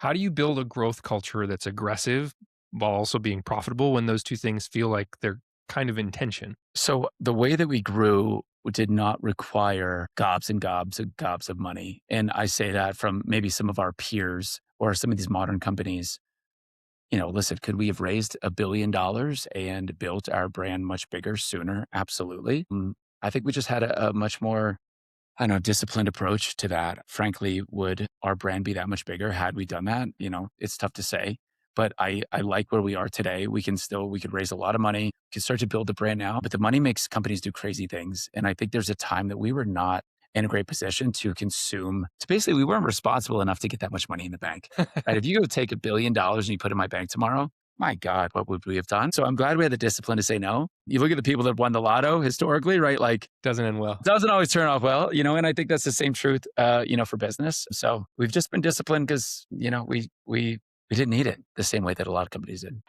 How do you build a growth culture that's aggressive while also being profitable when those two things feel like they're kind of in tension? So the way that we grew did not require gobs and gobs and gobs of money. And I say that from maybe some of our peers or some of these modern companies. Listen, could we have raised $1 billion and built our brand much bigger sooner? Absolutely. I think we just had a much more, I don't know, disciplined approach to that. Frankly, would our brand be that much bigger had we done that? It's tough to say, but I like where we are today. We could raise a lot of money, we could start to build the brand now, but the money makes companies do crazy things. And I think there's a time that we were not in a great position to consume. So basically, we weren't responsible enough to get that much money in the bank. Right? If you go take $1 billion and you put it in my bank tomorrow, my God, what would we have done? So I'm glad we had the discipline to say no. You look at the people that won the lotto historically, right? Like, Doesn't end well. doesn't always turn off well, and I think that's the same truth, for business. So we've just been disciplined because, we didn't need it the same way that a lot of companies did.